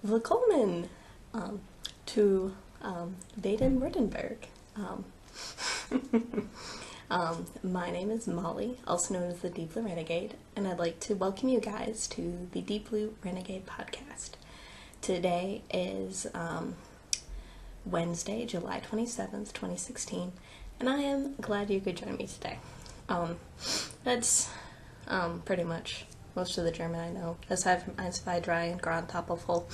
Willkommen to Baden-Württemberg. My name is Molly, also known as the Deep Blue Renegade, and I'd like to welcome you guys to the Deep Blue Renegade podcast. Today is Wednesday, July 27th, 2016, and I am glad you could join me today. That's pretty much most of the German I know, aside from eins, zwei, drei, and Grand Tappelvoll.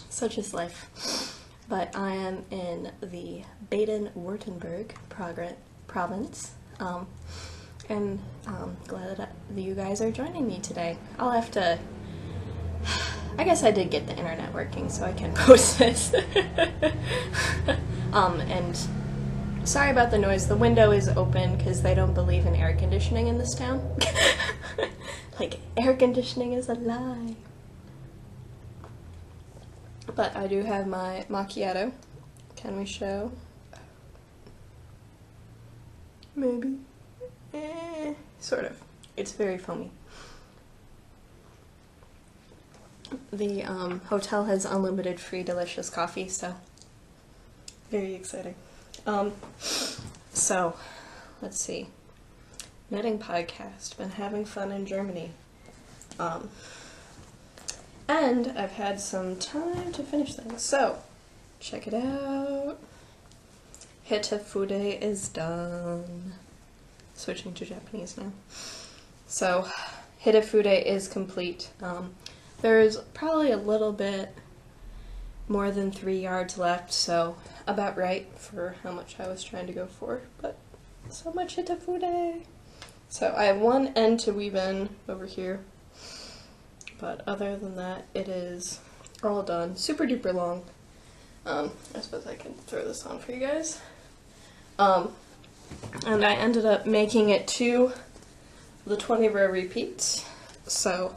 Such is life. But I am in the Baden-Württemberg province, and I'm glad that you guys are joining me today. I'll have to... I guess I did get the internet working, so I can post this. And sorry about the noise. The window is open because they don't believe in air conditioning in this town. Like, air conditioning is a lie. But I do have my macchiato. Can we show? Maybe. Sort of. It's very foamy. The hotel has unlimited free delicious coffee, so very exciting. So, let's see. Knitting podcast. Been having fun in Germany. And I've had some time to finish things. So, check it out. Hitafude is done. Switching to Japanese now. So, Hitafude is complete. There's probably a little bit more than 3 yards left, so about right for how much I was trying to go for, but so much Hitafude. So I have one end to weave in over here, but other than that, it is all done. Super duper long. I suppose I can throw this on for you guys. And I ended up making it to the 20 row repeats, so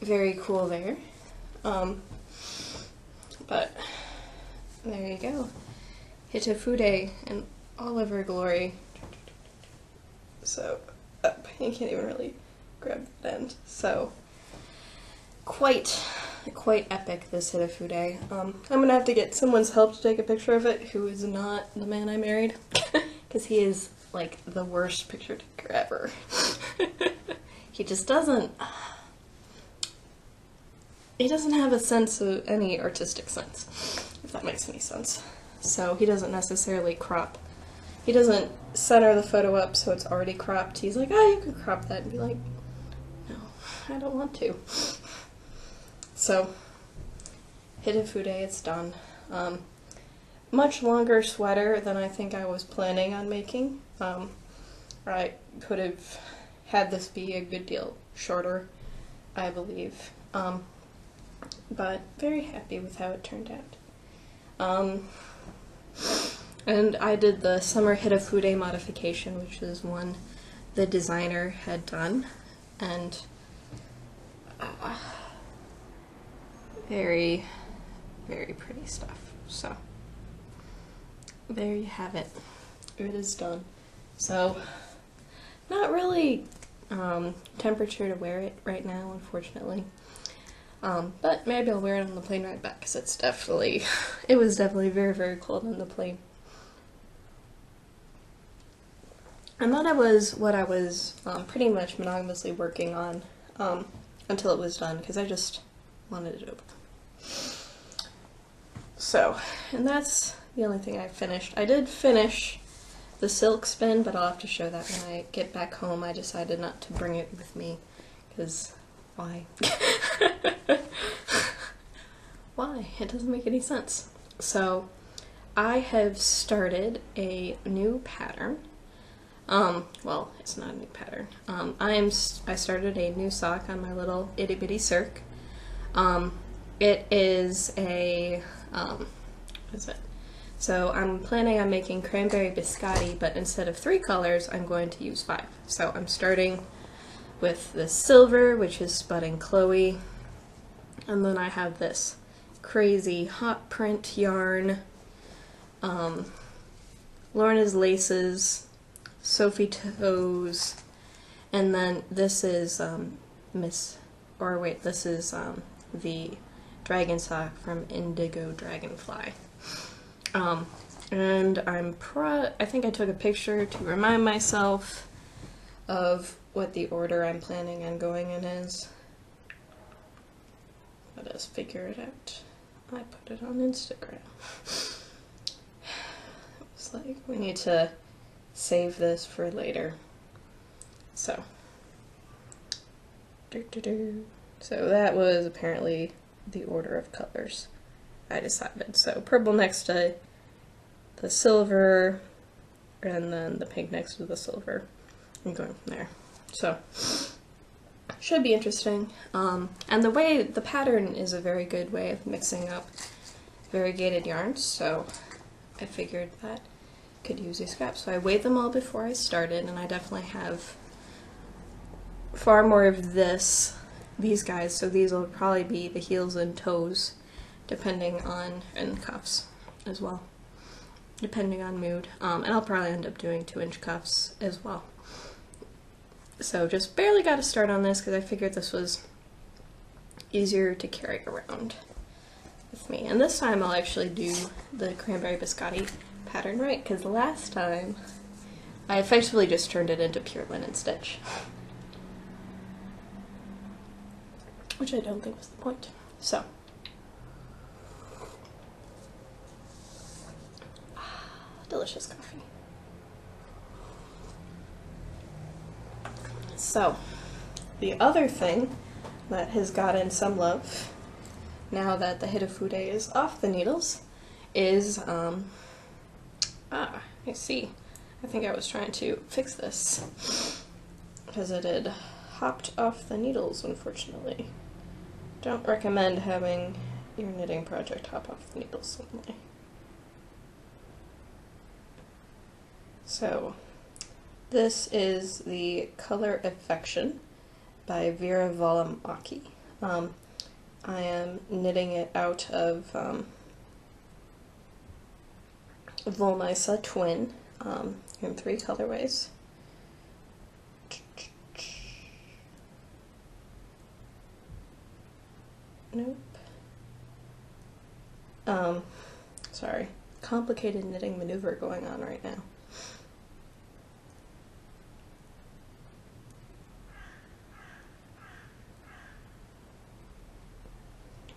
very cool there. But there you go. Hitafude in all of her glory. So, you can't even really grab that end. So, quite epic, this Hitafude. I'm gonna have to get someone's help to take a picture of it who is not the man I married. Because he is, like, the worst picture taker ever. He just doesn't... He doesn't have a sense of any artistic sense, if that makes any sense. So he doesn't necessarily crop. He doesn't center the photo up so it's already cropped. He's like, oh, you can crop that, and be like, no, I don't want to. So, Hitafude, it's done. Much longer sweater than I think I was planning on making. I could have had this be a good deal shorter, I believe. But very happy with how it turned out. And I did the summer Hitafude modification, which is one the designer had done, and very, very pretty stuff. So there you have it. It is done. So not really temperature to wear it right now, unfortunately. But maybe I'll wear it on the plane ride back, because it was definitely very, very cold on the plane. And that was what I was pretty much monogamously working on until it was done, because I just wanted it over. So, and that's the only thing I finished. I did finish the silk spin, but I'll have to show that when I get back home. I decided not to bring it with me, because why? Why? It doesn't make any sense. So, I have started a new pattern. Well, it's not a new pattern. I started a new sock on my little itty bitty circ. It is a, what is it? So I'm planning on making cranberry biscotti, but instead of 3 colors, I'm going to use 5. So I'm starting with the silver, which is Spudding Chloe, and then I have this crazy hot print yarn, Lorna's Laces, Sophie Toes, And then this is this is the dragon sock from Indigo Dragonfly. And I think I took a picture to remind myself of what the order I'm planning on going in is. Let us figure it out. I put it on Instagram. It's like, we need to save this for later. So. So that was apparently the order of colors I decided. So purple next to the silver, and then the pink next to the silver. I'm going from there. So, should be interesting. And the pattern is a very good way of mixing up variegated yarns, so I figured that I could use these scraps. So I weighed them all before I started, and I definitely have far more of these guys, so these will probably be the heels and toes, depending on, and cuffs as well, depending on mood. And I'll probably end up doing 2-inch cuffs as well. So just barely got a start on this because I figured this was easier to carry around with me. And this time I'll actually do the cranberry biscotti pattern right, because the last time I effectively just turned it into pure linen stitch, which I don't think was the point. So, delicious coffee. So, the other thing that has gotten some love now that the Hitafude is off the needles is, I see. I think I was trying to fix this because it had hopped off the needles, unfortunately. Don't recommend having your knitting project hop off the needles suddenly. So, this is the Color Affection by Vera Valimaki. I am knitting it out of Volnisa Twin in 3 colorways. Nope. Sorry. Complicated knitting maneuver going on right now.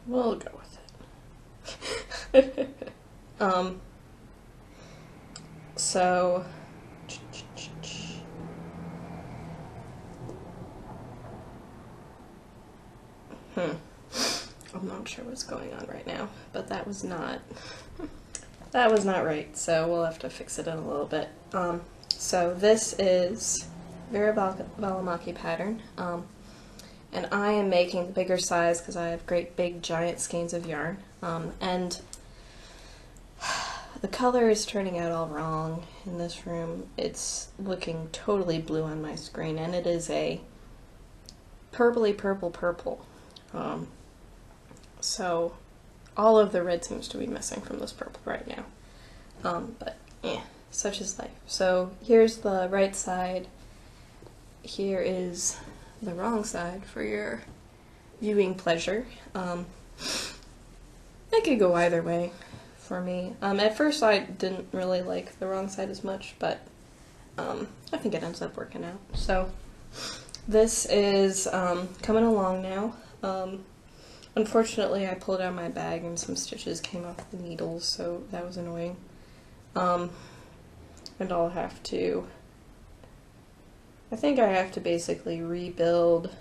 We'll go with it. So, I'm not sure what's going on right now, but that was not right, so we'll have to fix it in a little bit. So this is Vera Valimaki pattern, and I am making the bigger size because I have great big giant skeins of yarn, and the color is turning out all wrong in this room. It's looking totally blue on my screen, and it is a purpley purple. So all of the red seems to be missing from this purple right now. But yeah, such is life. So here's the right side. Here is the wrong side for your viewing pleasure. It could go either way for me. At first I didn't really like the wrong side as much, but I think it ends up working out. So this is coming along now. Unfortunately I pulled out my bag and some stitches came off the needles, so that was annoying. And I'll have to, I think I have to basically rebuild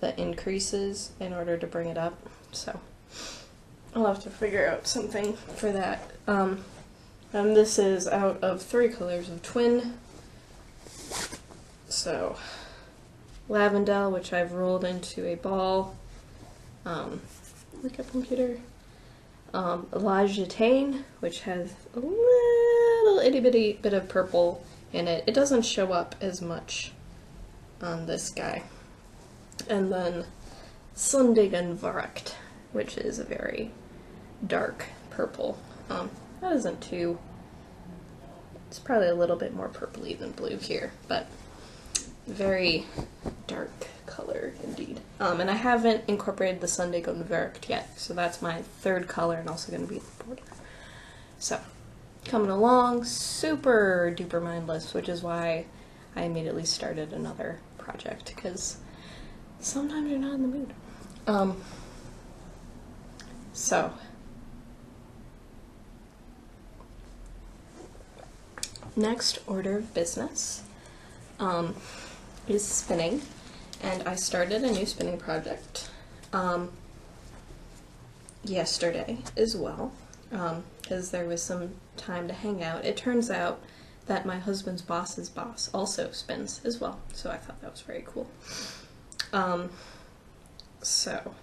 the increases in order to bring it up, so I'll have to figure out something for that. And this is out of 3 colors of Twin. So, Lavendel, which I've rolled into a ball. Look up computer. La Gitane, which has a little itty bitty bit of purple in it. It doesn't show up as much on this guy. And then Sundigen Varakt, which is a very dark purple. That isn't too, it's probably a little bit more purpley than blue here, but Very dark color indeed. And I haven't incorporated the Sunday Golden Verdict yet, so that's my third color and also going to be the border. So, coming along, super duper mindless, which is why I immediately started another project, because sometimes you're not in the mood. So, next order of business is spinning, and I started a new spinning project yesterday as well, because there was some time to hang out. It turns out that my husband's boss's boss also spins as well, so I thought that was very cool. So,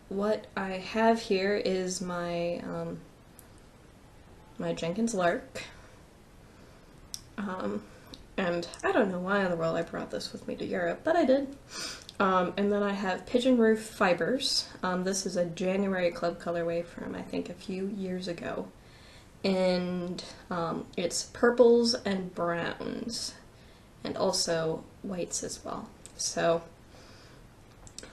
what I have here is my my Jenkins Lark, and I don't know why in the world I brought this with me to Europe, but I did. And then I have Pigeon Roof Fibers. This is a January Club colorway from I think a few years ago, and it's purples and browns, and also whites as well. So,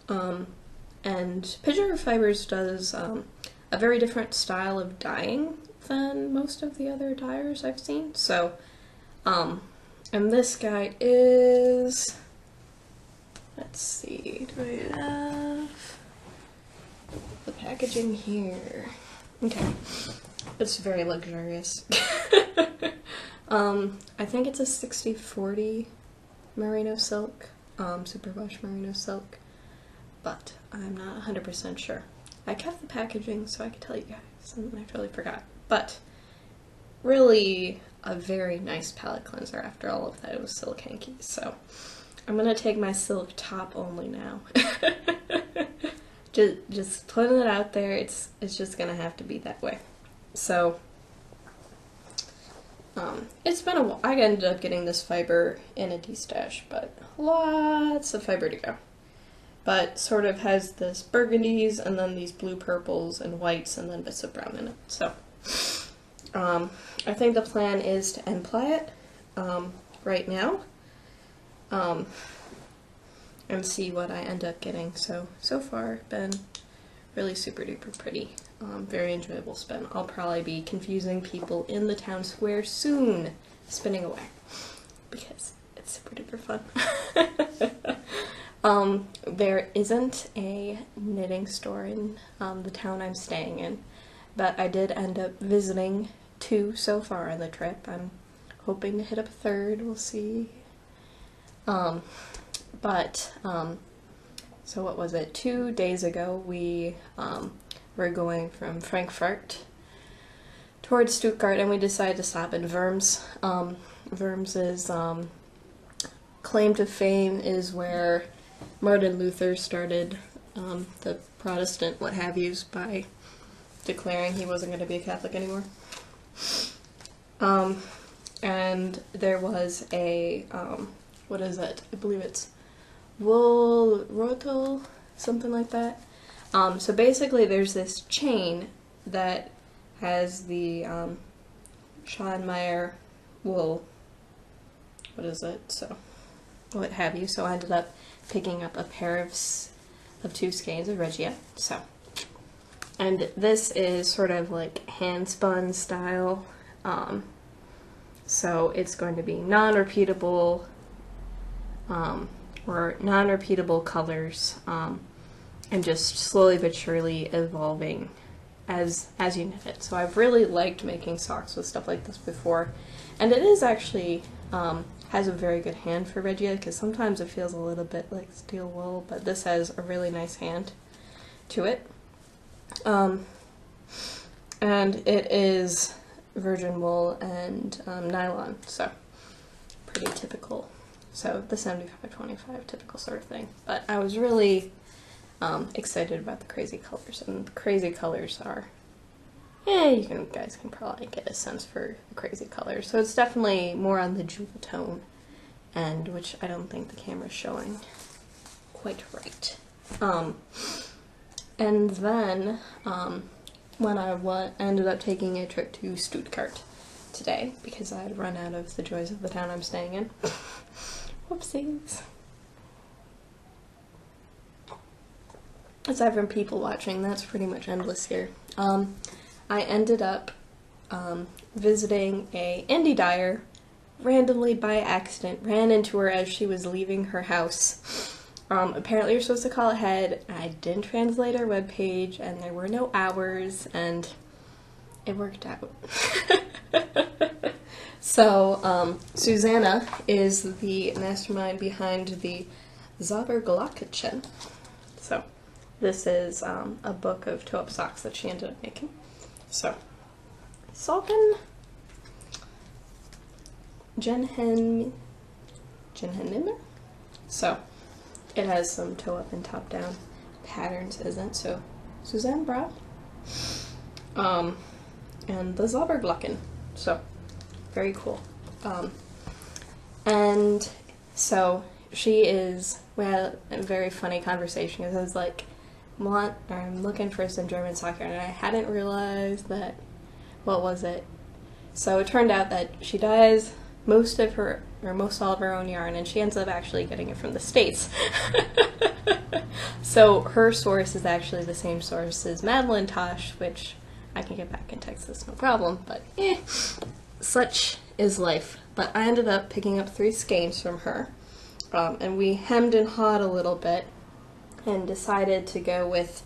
and Pigeon Roof Fibers does a very different style of dyeing than most of the other dyers I've seen. So, and this guy is, let's see, do I have the packaging here? Okay, it's very luxurious. I think it's a 60/40 merino silk, superwash merino silk, but I'm not 100% sure. I kept the packaging so I could tell you guys, and I totally forgot. But really a very nice palette cleanser after all of that. It was silk hankies, so I'm gonna take my silk top only now. just putting it out there, it's just gonna have to be that way. So it's been a while. I ended up getting this fiber in a D-stash, but lots of fiber to go. But sort of has this burgundies and then these blue purples and whites and then bits of brown in it. So I think the plan is to end ply it right now and see what I end up getting. So far been really super duper pretty. Very enjoyable spin. I'll probably be confusing people in the town square soon spinning away because it's super duper fun. There isn't a knitting store in the town I'm staying in, but I did end up visiting 2 so far on the trip. I'm hoping to hit up a 3rd, we'll see. So what was it? 2 days ago we were going from Frankfurt towards Stuttgart, and we decided to stop in Worms. Worms' claim to fame is where Martin Luther started the Protestant what-have-yous by declaring he wasn't going to be a Catholic anymore. And there was a, what is it? I believe it's Woolrotel, something like that. So basically there's this chain that has the Schonmeyer wool, what is it? So, what have you. So I ended up picking up a pair of 2 skeins of Regia. So, and this is sort of like hand spun style. So it's going to be non-repeatable or non-repeatable colors, and just slowly but surely evolving as you knit it. So I've really liked making socks with stuff like this before, and it is actually has a very good hand for Regia, because sometimes it feels a little bit like steel wool, but this has a really nice hand to it. And it is virgin wool and nylon, so pretty typical. So the 75-25 typical sort of thing. But I was really excited about the crazy colors, and the crazy colors are, you guys can probably get a sense for the crazy colors. So it's definitely more on the jewel tone end, which I don't think the camera's showing quite right. And then when I ended up taking a trip to Stuttgart today, because I had run out of the joys of the town I'm staying in, Whoopsies. Aside from people watching, that's pretty much endless here. I ended up visiting a indie dyer, randomly by accident, ran into her as she was leaving her house. Apparently you're supposed to call ahead. I didn't translate her webpage, and there were no hours, and it worked out. So, Susanna is the mastermind behind the Zauberglockenchen. So, this is a book of toe-up socks that she ended up making. So, Solken Genhenimmer. So, it has some toe-up and top-down patterns, isn't so? Suzanne Bra. And the Zauberglocken. So, very cool. And so she is, we had a very funny conversation because I was like, I'm looking for some German soccer, and I hadn't realized that, what was it? So it turned out that she dyes most all of her own yarn, and she ends up actually getting it from the States. So her source is actually the same source as Madeline Tosh, which I can get back in Texas, no problem, but such is life. But I ended up picking up 3 skeins from her, and we hemmed and hawed a little bit and decided to go with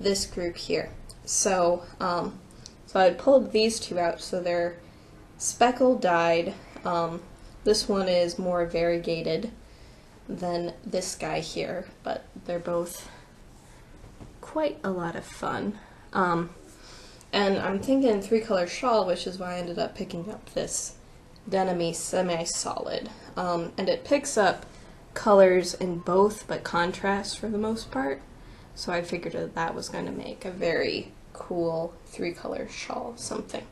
this group here. So, so I pulled these 2 out, so they're speckle dyed. This one is more variegated than this guy here, but they're both quite a lot of fun. And I'm thinking 3-color shawl, which is why I ended up picking up this denim-y semi-solid. And it picks up colors in both, but contrast for the most part. So I figured that that was going to make a very cool 3-color shawl something.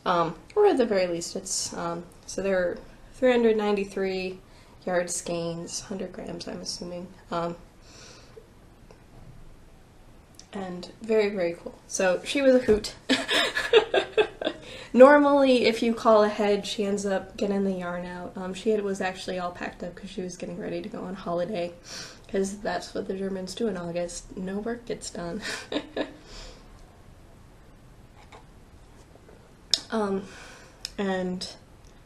Or at the very least, it's, so there are 393 yard skeins, 100 grams, I'm assuming. And very, very cool. So she was a hoot. Normally, if you call ahead, she ends up getting the yarn out. She was actually all packed up because she was getting ready to go on holiday, because that's what the Germans do in August. No work gets done. And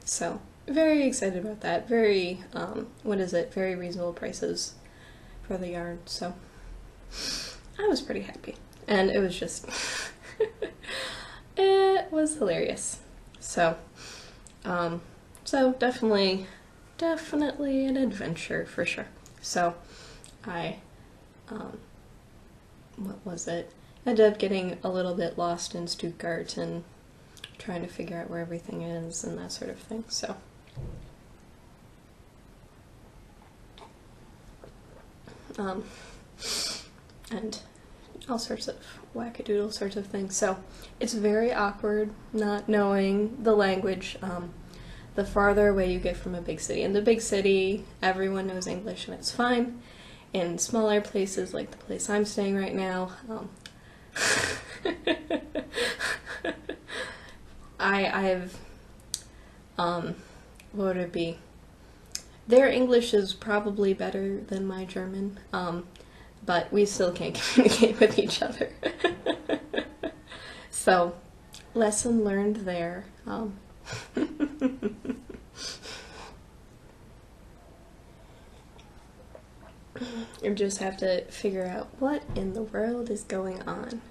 so, very excited about that. Very, very reasonable prices for the yarn. So, I was pretty happy. And it was just, it was hilarious. So, so definitely an adventure for sure. So, I, what was it? I ended up getting a little bit lost in Stuttgart and trying to figure out where everything is and that sort of thing, so. And all sorts of wackadoodle sorts of things. So it's very awkward not knowing the language. The farther away you get from a big city. In the big city, everyone knows English and it's fine. In smaller places, like the place I'm staying right now, I've, what would it be? Their English is probably better than my German, but we still can't communicate with each other. So, lesson learned there. You just have to figure out what in the world is going on.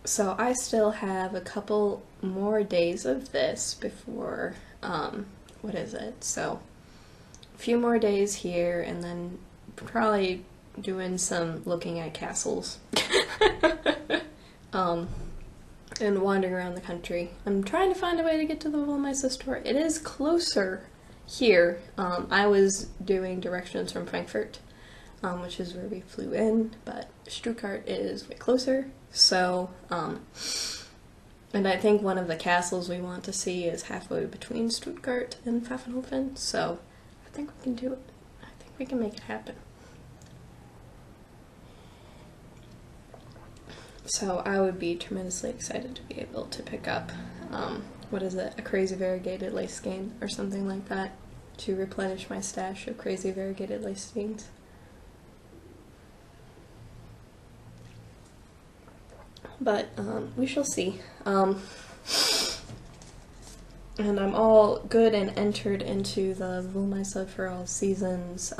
So I still have a couple more days of this before, what is it? So a few more days here, and then probably doing some looking at castles. And wandering around the country. I'm trying to find a way to get to the Wollmeise store. It is closer here. I was doing directions from Frankfurt, which is where we flew in, but Stuttgart is way closer. So, and I think one of the castles we want to see is halfway between Stuttgart and Pfaffenhofen, so I think we can do it. I think we can make it happen. So I would be tremendously excited to be able to pick up, what is it, a crazy variegated lace skein or something like that. to replenish my stash of crazy variegated lace beans. But we shall see. And I'm all good and entered into the Rule Myself for All Seasons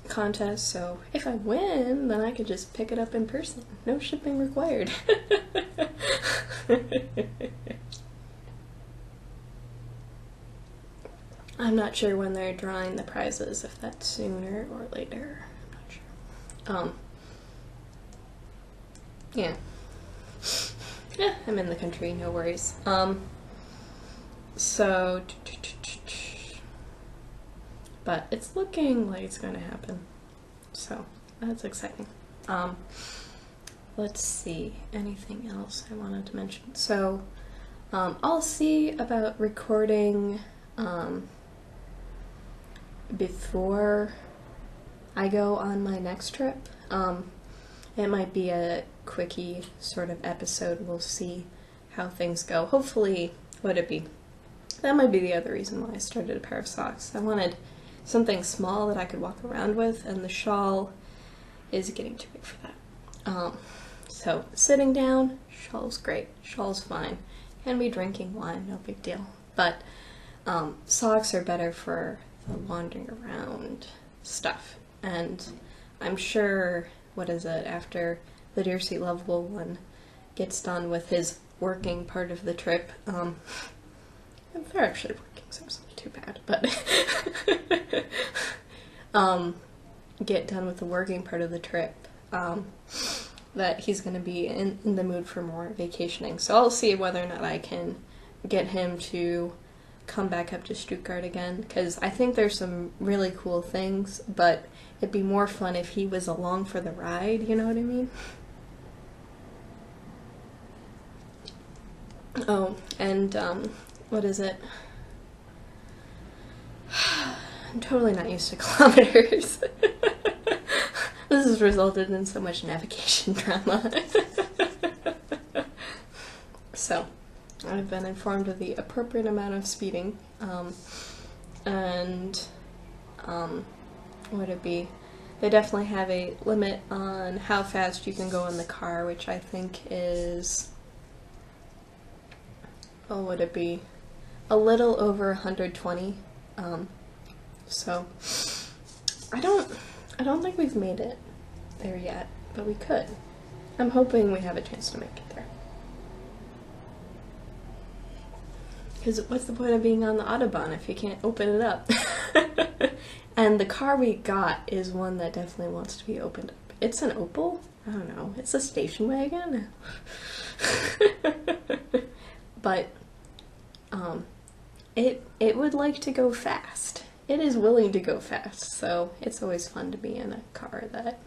contest, so if I win, then I could just pick it up in person. No shipping required. I'm not sure when they're drawing the prizes, if that's sooner or later. I'm not sure. Yeah. Yeah, I'm in the country, no worries. So, but it's looking like it's going to happen, so that's exciting. Let's see, anything else I wanted to mention? So, I'll see about recording before I go on my next trip. It might be a quickie sort of episode. We'll see how things go. Hopefully, would it be? That might be the other reason why I started a pair of socks. I wanted something small that I could walk around with, and the shawl is getting too big for that. So sitting down, shawl's great. Shawl's fine. Can be drinking wine, no big deal. But socks are better for the wandering around stuff. And I'm sure, what is it, after the Dear Sweet Lovable one gets done with his working part of the trip, they're actually working, so it's not too bad, but get done with the working part of the trip, that he's going to be in the mood for more vacationing. So I'll see whether or not I can get him to come back up to Stuttgart again, because I think there's some really cool things, but it'd be more fun if he was along for the ride, you know what I mean? Oh, and what is it? I'm totally not used to kilometers. This has resulted in so much navigation drama. So, I've been informed of the appropriate amount of speeding, and would it be? They definitely have a limit on how fast you can go in the car, which I think is, oh, would it be? A little over 120. So I don't think we've made it there yet, but we could. I'm hoping we have a chance to make it there. Because what's the point of being on the Autobahn if you can't open it up? And the car we got is one that definitely wants to be opened up. It's an Opel? I don't know. It's a station wagon? But it would like to go fast. It is willing to go fast, so it's always fun to be in a car that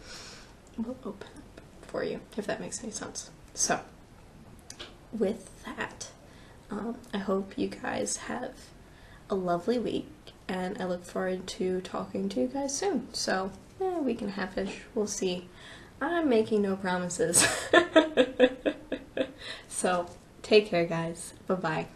will open up for you, if that makes any sense. So, with that, I hope you guys have a lovely week, and I look forward to talking to you guys soon. So, a week and a half-ish, we'll see. I'm making no promises. So, take care, guys. Bye-bye.